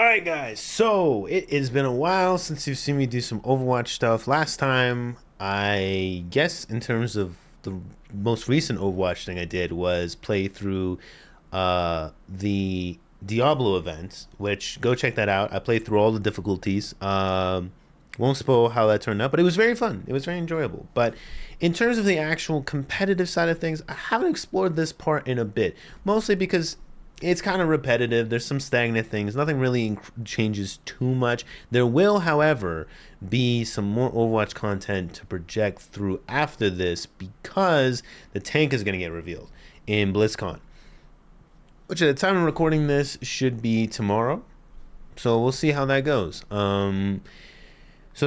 Alright guys, so it has been a while since you've seen me do some Overwatch stuff. Last time, I guess in terms of the most recent Overwatch thing I did was play through the Diablo event, which go check that out. I played through all the difficulties. Won't spoil how that turned out, but it was very fun. It was very enjoyable. But in terms of the actual competitive side of things, I haven't explored this part in a bit, mostly because it's kind of repetitive. There's some stagnant things. Nothing really changes too much. There will, however, be some more Overwatch content to project through after this because the tank is going to get revealed in BlizzCon, which at the time of recording this should be tomorrow. So we'll see how that goes. So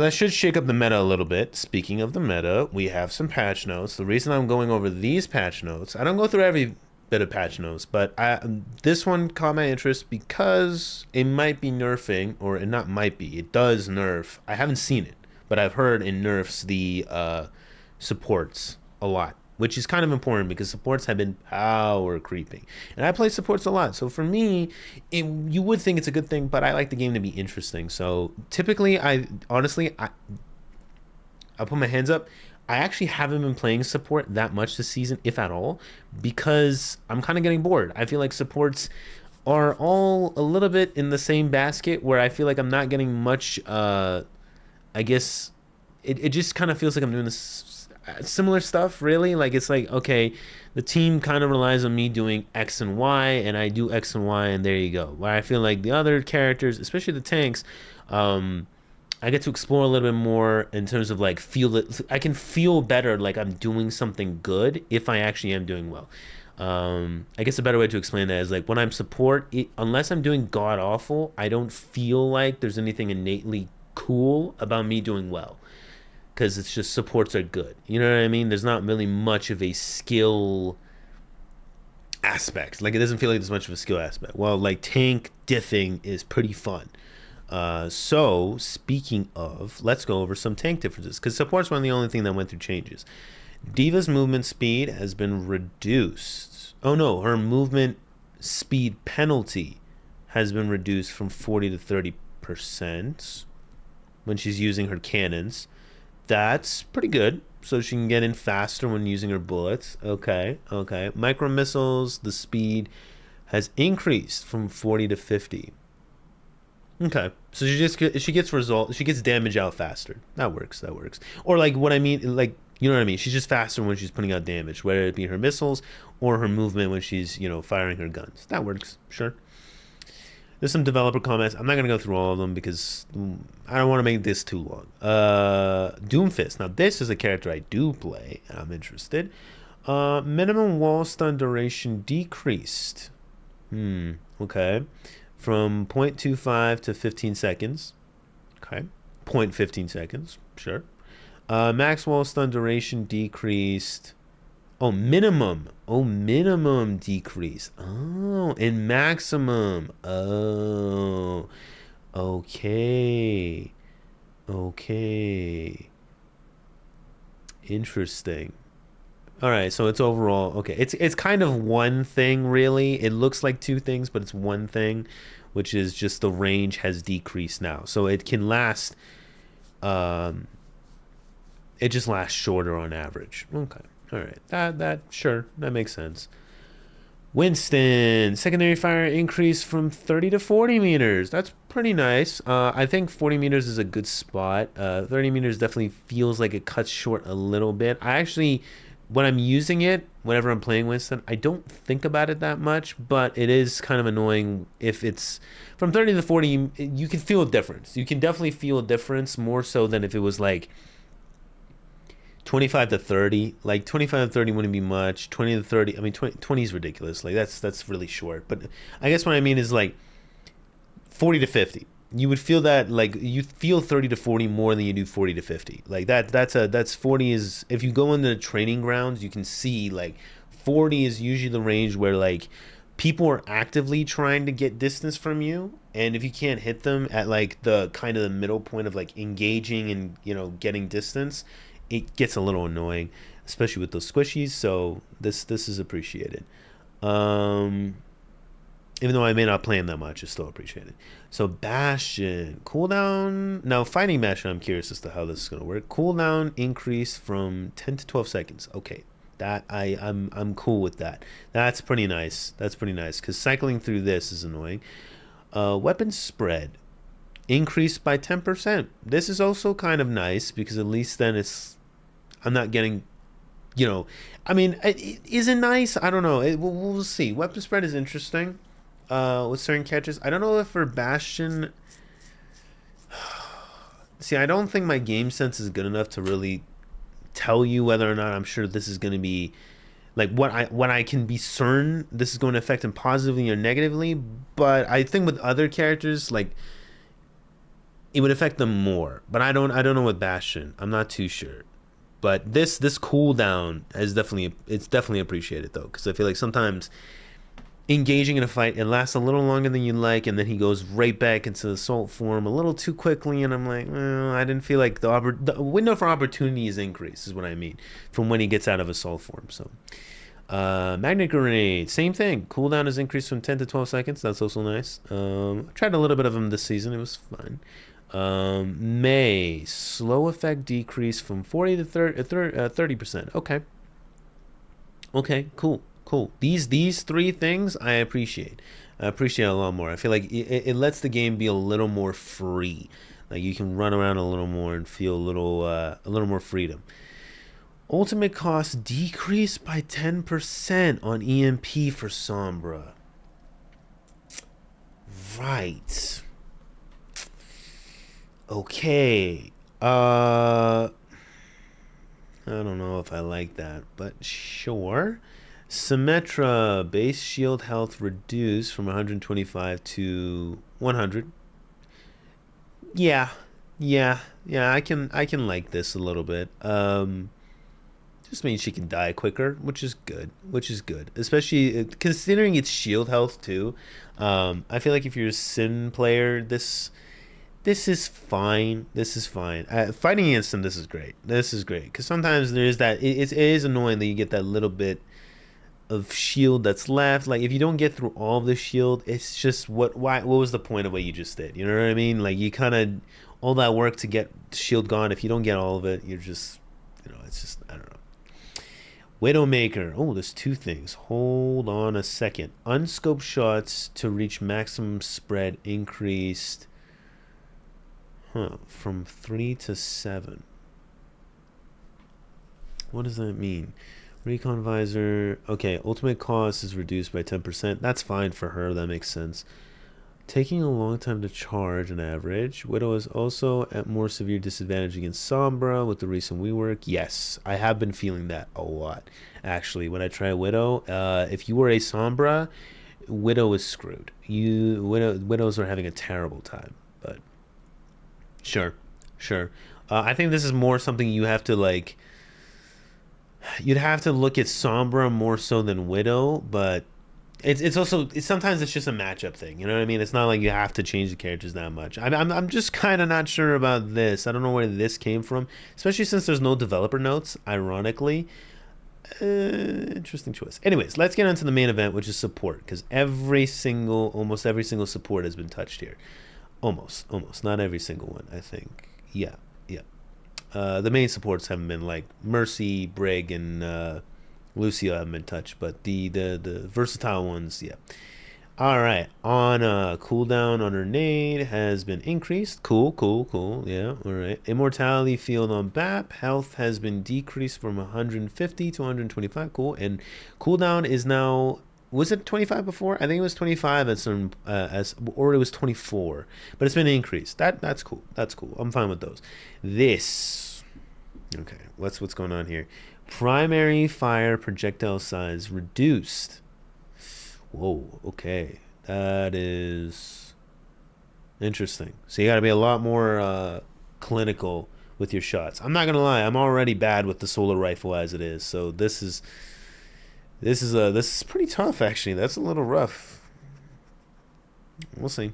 that should shake up the meta a little bit. Speaking of the meta, we have some patch notes. The reason I'm going over these patch notes, I don't go through every bit of patch notes, but this one caught my interest because it might be nerfing, or it not might be. It does nerf. I haven't seen it, but I've heard it nerfs the supports a lot, which is kind of important because supports have been power creeping, and I play supports a lot. So for me, you would think it's a good thing, but I like the game to be interesting. So typically, I I'll put my hands up. I actually haven't been playing support that much this season, if at all, because I'm kind of getting bored. I feel like supports are all a little bit in the same basket where I feel like I'm not getting much, I guess it just kind of feels like I'm doing this similar stuff, really. Like, it's like, okay, the team kind of relies on me doing X and Y, and I do X and Y, and there you go. Where I feel like the other characters, especially the tanks, I get to explore a little bit more in terms of like feel it. I can feel better like I'm doing something good if I actually am doing well. I guess a better way to explain that is like when I'm support, unless I'm doing god awful, I don't feel like there's anything innately cool about me doing well because it's just supports are good. You know what I mean? There's not really much of a skill aspect. Like, it doesn't feel like there's much of a skill aspect. Well, like tank diffing is pretty fun. So speaking of, let's go over some tank differences because support's one of the only thing that went through changes. Diva's movement speed has been reduced. Oh no, her movement speed penalty has been reduced from 40 to 30% when she's using her cannons. That's pretty good. So she can get in faster when using her bullets. Okay, okay. Micro missiles, the speed has increased from 40 to 50. Okay, so she gets damage out faster. That works. That works. Or like what I mean, like, you know what I mean. She's just faster when she's putting out damage, whether it be her missiles or her movement when she's firing her guns. That works. Sure. There's some developer comments. I'm not gonna go through all of them because I don't want to make this too long. Doomfist. Now this is a character I do play, and I'm interested. Minimum wall stun duration decreased. Okay. From 0.25 to 15 seconds. Okay. 0.15 seconds. Sure. Max wall stun duration decreased. Oh, minimum. Oh, minimum decreased. Oh, and maximum. Oh. Okay. Okay. Interesting. All right, so it's overall okay. It's kind of one thing really. It looks like two things, but it's one thing, which is just the range has decreased now. So it can last um it just lasts shorter on average. Okay. All right. That sure, that makes sense. Winston, secondary fire increase from 30 to 40 meters. That's pretty nice. I think 40 meters is a good spot. 30 meters definitely feels like it cuts short a little bit. I actually, when I'm using it, whenever I'm playing Winston, I don't think about it that much, but it is kind of annoying if it's from 30 to 40. You can feel a difference. You can definitely feel a difference more so than if it was like 25 to 30. Like 25 to 30 wouldn't be much. 20 to 30, I mean 20 is ridiculous. Like that's really short. But I guess what I mean is like 40 to 50. You would feel that, like, you feel 30 to 40 more than you do 40 to 50. Like that's 40 is, if you go into the training grounds, you can see like 40 is usually the range where like people are actively trying to get distance from you, and if you can't hit them at like the kind of the middle point of like engaging and getting distance, it gets a little annoying, especially with those squishies. So this is appreciated. Even though I may not play him that much, it's still appreciated. So Bastion cooldown. Now fighting Bastion, I'm curious as to how this is gonna work. Cooldown increase from 10 to 12 seconds. Okay, that I'm cool with that. That's pretty nice. That's pretty nice because cycling through this is annoying. Weapon spread increased by 10%. This is also kind of nice because at least then I'm not getting, I mean, it isn't nice. I don't know. We'll see. Weapon spread is interesting with certain catches. I don't know if for Bastion. See, I don't think my game sense is good enough to really tell you whether or not I'm sure this is going to be like what I can be certain this is going to affect him positively or negatively. But I think with other characters, like it would affect them more. But I don't know with Bastion. I'm not too sure. But this cooldown is definitely appreciated though, because I feel like sometimes engaging in a fight it lasts a little longer than you like, and then he goes right back into assault form a little too quickly, and I'm like, I didn't feel like the window for opportunity is increased, is what I mean, from when he gets out of assault form. So magnet grenade, same thing. Cooldown is increased from 10 to 12 seconds. That's also nice. I tried a little bit of them this season. It was fine. May slow effect decrease from 40 to 30%. Okay, cool. These three things I appreciate. I appreciate a lot more. I feel like it lets the game be a little more free. Like you can run around a little more and feel a little more freedom. Ultimate cost decreased by 10% on EMP for Sombra. Right. Okay. I don't know if I like that, but sure. Symmetra base shield health reduced from 125 to 100. Yeah. I can like this a little bit. Just means she can die quicker, which is good. Especially considering its shield health too. I feel like if you're a Sin player, this is fine. Fighting against them, this is great. Because sometimes there is that. It is annoying that you get that little bit of shield that's left. Like if you don't get through all of the shield, it's just what was the point of what you just did? You know what I mean? Like you kind of all that work to get shield gone. If you don't get all of it, you're just it's just I don't know. Widowmaker. Oh, there's two things. Hold on a second. Unscoped shots to reach maximum spread increased. From 3 to 7. What does that mean? Recon visor. Okay, ultimate cost is reduced by 10%. That's fine for her. That makes sense. Taking a long time to charge on average. Widow is also at more severe disadvantage against Sombra with the recent rework. Yes, I have been feeling that a lot. Actually, when I try Widow, if you were a Sombra, Widow is screwed. Widows are having a terrible time. But sure. I think this is more something you have to like. You'd have to look at Sombra more so than Widow, but it's also sometimes it's just a matchup thing. You know what I mean? It's not like you have to change the characters that much. I'm just kind of not sure about this. I don't know where this came from, especially since there's no developer notes. Ironically, interesting choice. Anyways, let's get into the main event, which is support, because almost every single support has been touched here. Almost, not every single one. I think, yeah. The main supports haven't been like Mercy, Brig, and Lucio haven't been touched, but the versatile ones, yeah. All right, on cooldown on her nade has been increased. Cool. Yeah, all right. Immortality field on BAP health has been decreased from 150 to 125. Cool, and cooldown is now. Was it 25 before? I think it was 25 or it was 24, but it's been increased. That's cool. I'm fine with those. Okay. What's going on here? Primary fire projectile size reduced. Whoa. Okay, that is interesting. So you got to be a lot more clinical with your shots. I'm not gonna lie. I'm already bad with the solar rifle as it is. So this is pretty tough, actually. That's a little rough. We'll see.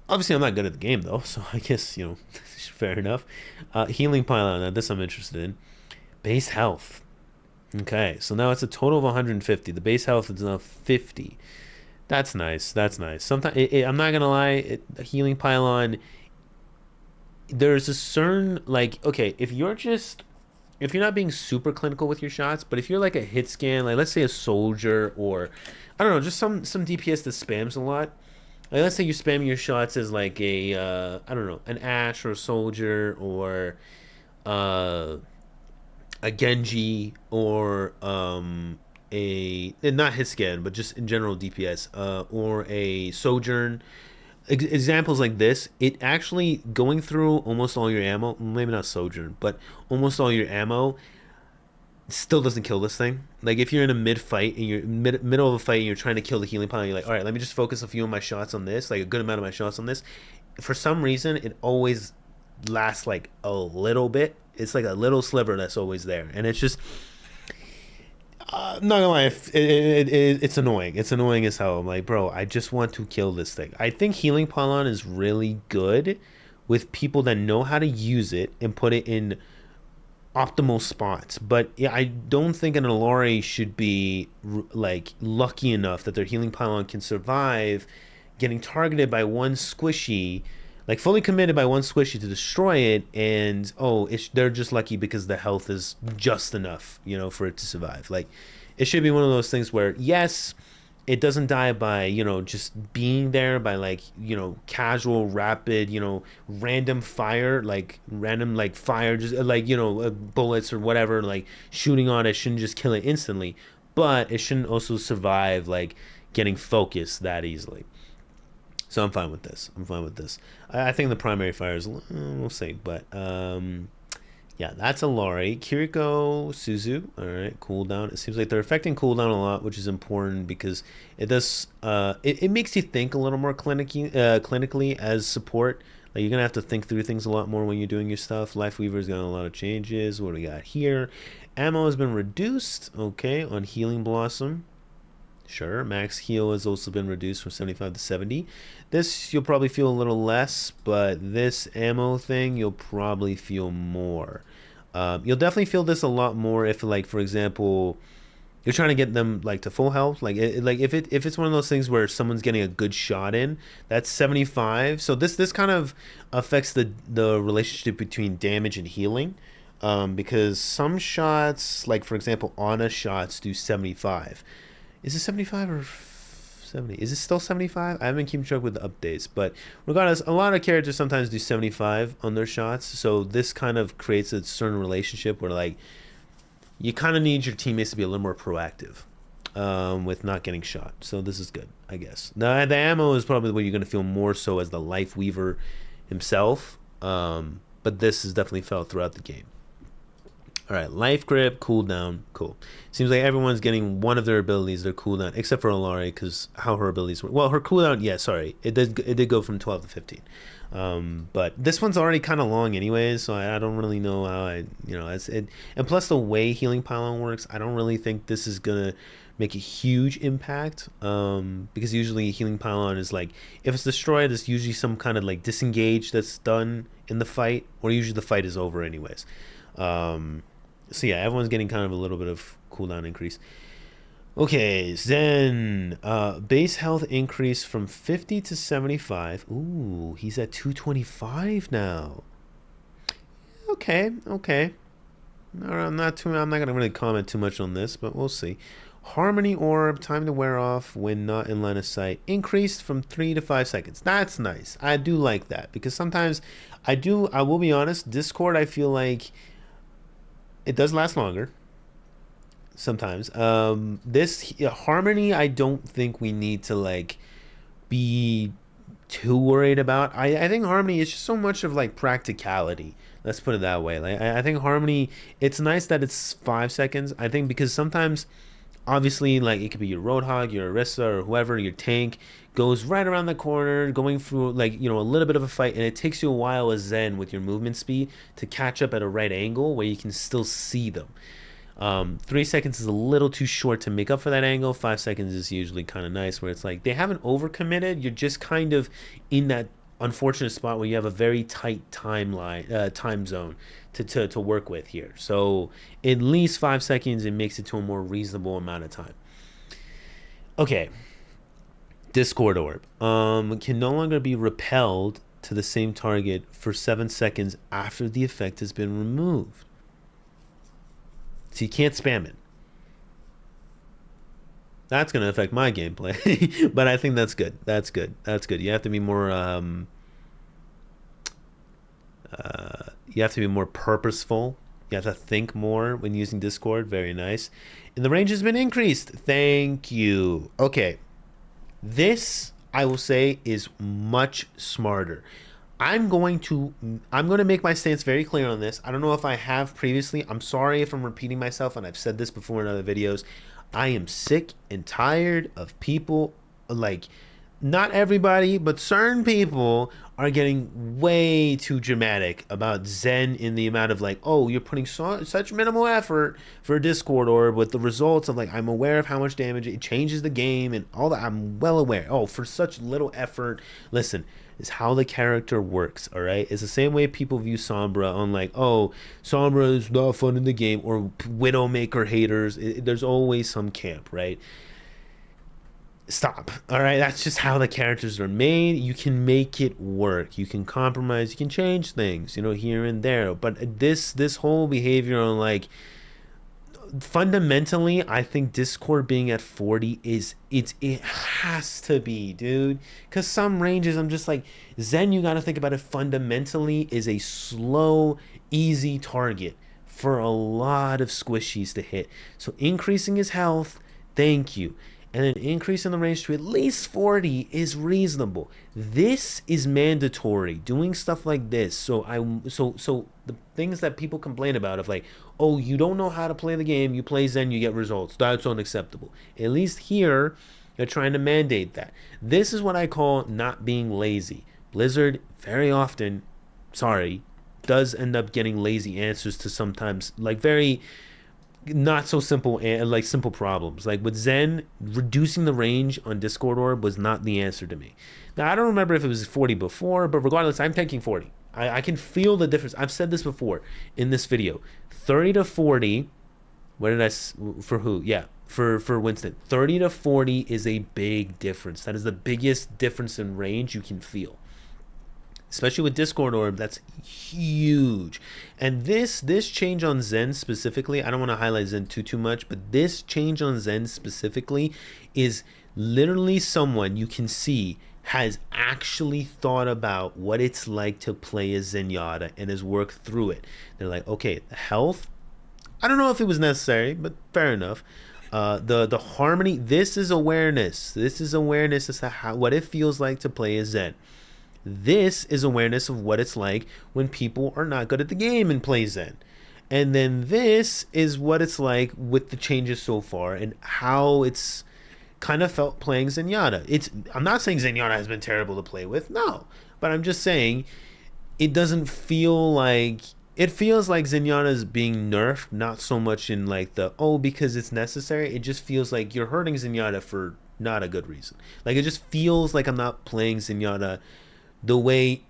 Obviously I'm not good at the game though, so I guess fair enough. Healing pylon. Now this I'm interested in. Base health. Okay, so now it's a total of 150. The base health is now 50. That's nice. That's nice. Sometimes I'm not gonna lie, a healing pylon. There's a certain like okay, if you're not being super clinical with your shots, but if you're like a hit scan, like let's say a soldier or I don't know, just some DPS that spams a lot. Like let's say you're spamming your shots as like a I don't know, an Ash or a soldier or uh a Genji or a not hit scan, but just in general DPS or a Sojourn. Examples like this, it actually going through almost all your ammo, maybe not Sojourn, but almost all your ammo still doesn't kill this thing. Like if you're in a mid fight and you're middle of a fight and you're trying to kill the healing pile, you're like, all right, let me just focus a few of my shots on this, like a good amount of my shots on this. For some reason, it always lasts like a little bit. It's like a little sliver that's always there, and it's just I'm not gonna lie, it's annoying. It's annoying as hell. I'm like, bro, I just want to kill this thing. I think healing pylon is really good with people that know how to use it and put it in optimal spots. But yeah, I don't think an Alori should be like lucky enough that their healing pylon can survive getting targeted by one squishy, like fully committed by one squishy to destroy it, and they're just lucky because the health is just enough, for it to survive. Like it should be one of those things where yes, it doesn't die by just being there by like casual rapid random fire, like random like fire, just like bullets or whatever, like shooting on it shouldn't just kill it instantly, but it shouldn't also survive like getting focused that easily. So I'm fine with this. I'm fine with this. I think the primary fire is we'll see, but yeah, that's a Lori. Kiriko Suzu. All right, cooldown. It seems like they're affecting cooldown a lot, which is important because it does. It makes you think a little more clinically as support. Like you're gonna have to think through things a lot more when you're doing your stuff. Life Weaver's got a lot of changes. What do we got here? Ammo has been reduced. Okay, on Healing Blossom. Sure, max heal has also been reduced from 75 to 70. This you'll probably feel a little less, but this ammo thing you'll probably feel more. You'll definitely feel this a lot more if, like, for example, you're trying to get them like to full health. Like, like if it's one of those things where someone's getting a good shot in, that's 75. So this kind of affects the relationship between damage and healing. Because some shots, like for example, Ana shots do 75. Is it 75 or 70? Is it still 75? I haven't kept track with the updates, but regardless, a lot of characters sometimes do 75 on their shots. So this kind of creates a certain relationship where like you kind of need your teammates to be a little more proactive with not getting shot. So this is good, I guess. The ammo is probably what you're going to feel more so as the Life Weaver himself, but this is definitely felt throughout the game. All right, life grip, cooldown, cool. Seems like everyone's getting one of their abilities, their cooldown, except for Alari, because how her abilities work. Well, her cooldown, yeah, sorry, it did go from 12 to 15. But this one's already kind of long anyways, so I don't really know how and plus the way Healing Pylon works, I don't really think this is gonna make a huge impact, because usually Healing Pylon is like, if it's destroyed, it's usually some kind of like disengage that's done in the fight, or usually the fight is over anyways. So yeah, everyone's getting kind of a little bit of cooldown increase. Okay, Zen. Base health increase from 50 to 75. Ooh, he's at 225 now. Okay. I'm not gonna really comment too much on this, but we'll see. Harmony Orb, time to wear off when not in line of sight, increased from 3 to 5 seconds. That's nice. I do like that because sometimes I will be honest, Discord, I feel like it does last longer sometimes. This Harmony, I don't think we need to like be too worried about. I think Harmony is just so much of like practicality. Let's put it that way. Like I think Harmony, it's nice that it's 5 seconds. I think because sometimes, obviously, like it could be your Roadhog, your Orisa, or whoever, your tank goes right around the corner, going through like a little bit of a fight, and it takes you a while as Zen with your movement speed to catch up at a right angle where you can still see them. 3 seconds is a little too short to make up for that angle. 5 seconds is usually kind of nice, where it's like they haven't overcommitted. You're just kind of in that unfortunate spot where you have a very tight time zone to work with here. So at least 5 seconds, it makes it to a more reasonable amount of time. Okay. Discord orb can no longer be repelled to the same target for 7 seconds after the effect has been removed. So you can't spam it. That's going to affect my gameplay, but I think that's good. That's good. That's good. You have to be more purposeful. You have to think more when using Discord. Very nice. And the range has been increased. Thank you. Okay. This, I will say, is much smarter. I'm going to make my stance very clear on this. I don't know if I have previously. I'm sorry if I'm repeating myself, and I've said this before in other videos. I am sick and tired of people, like, not everybody, but certain people are getting way too dramatic about Zen in the amount of like, oh, you're putting such minimal effort for a Discord orb with the results of like, I'm aware of how much damage it changes the game and all that. I'm well aware. Oh, for such little effort. Listen, it's how the character works, all right? It's the same way people view Sombra on like, oh, Sombra is not fun in the game, or Widowmaker haters. There's always some camp, right? Stop. All right, that's just how the characters are made. You can make it work. You can compromise. You can change things, here and there. But this whole behavior on like, fundamentally, I think Discord being at 40 it has to be, dude. Because some ranges, I'm just like, Zen, you got to think about it fundamentally, is a slow, easy target for a lot of squishies to hit. So increasing his health, thank you. And then increasing the range to at least 40 is reasonable. This is mandatory. Doing stuff like this. So the things that people complain about of like, oh, you don't know how to play the game, you play Zen, you get results. That's unacceptable. At least here, they're trying to mandate that. This is what I call not being lazy. Blizzard very often, does end up getting lazy answers to sometimes like very not so simple, like simple problems. Like with Zen, reducing the range on Discord orb was not the answer to me. Now I don't remember if it was 40 before, but regardless, I'm taking 40. I can feel the difference. I've said this before in this video. 30 to 40. What did for who? Yeah, for Winston. 30 to 40 is a big difference. That is the biggest difference in range you can feel. Especially with Discord orb, that's huge. And this change on Zen specifically, I don't want to highlight Zen too much, but this change on Zen specifically is literally someone you can see has actually thought about what it's like to play as Zenyatta and has worked through it. They're like, okay, the health, I don't know if it was necessary, but fair enough. The harmony, this is awareness. This is awareness as to what it feels like to play as Zen. This is awareness of what it's like when people are not good at the game and play Zen. And then this is what it's like with the changes so far and how it's kind of felt playing Zenyatta. I'm not saying Zenyatta has been terrible to play with, no. But I'm just saying it doesn't feel like... It feels like Zenyatta is being nerfed, not so much in like because it's necessary. It just feels like you're hurting Zenyatta for not a good reason. Like it just feels like I'm not playing Zenyatta the way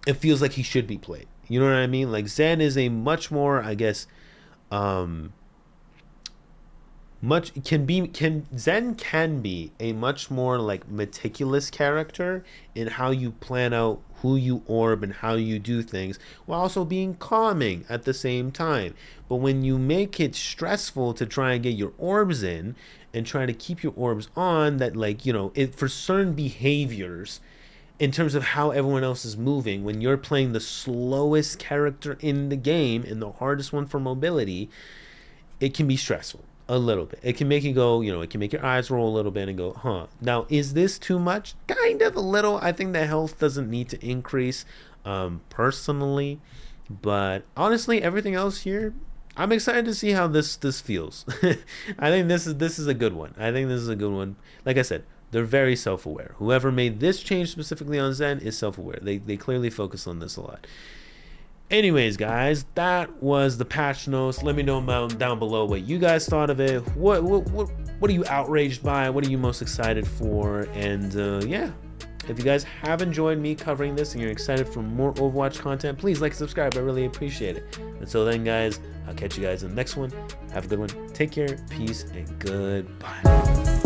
it feels like he should be played. You know what I mean? Like Zen is a much more, I guess, Zen can be a much more like meticulous character in how you plan out who you orb and how you do things, while also being calming at the same time. But when you make it stressful to try and get your orbs in and try to keep your orbs on, that like, for certain behaviors in terms of how everyone else is moving, when you're playing the slowest character in the game and the hardest one for mobility, it can be stressful a little bit. It can make you go, it can make your eyes roll a little bit and go, huh. Now, is this too much? Kind of a little. I think the health doesn't need to increase personally. But honestly, everything else here, I'm excited to see how this feels. I think this is a good one. Like I said, they're very self-aware. Whoever made this change specifically on Zen is self-aware. They clearly focus on this a lot. Anyways, guys, that was the patch notes. Let me know down below what you guys thought of it. What are you outraged by? What are you most excited for? And yeah, If you guys have enjoyed me covering this and you're excited for more Overwatch content, please like and subscribe. I really appreciate it. Until then, guys, I'll catch you guys in the next one. Have a good one. Take care, peace, and goodbye.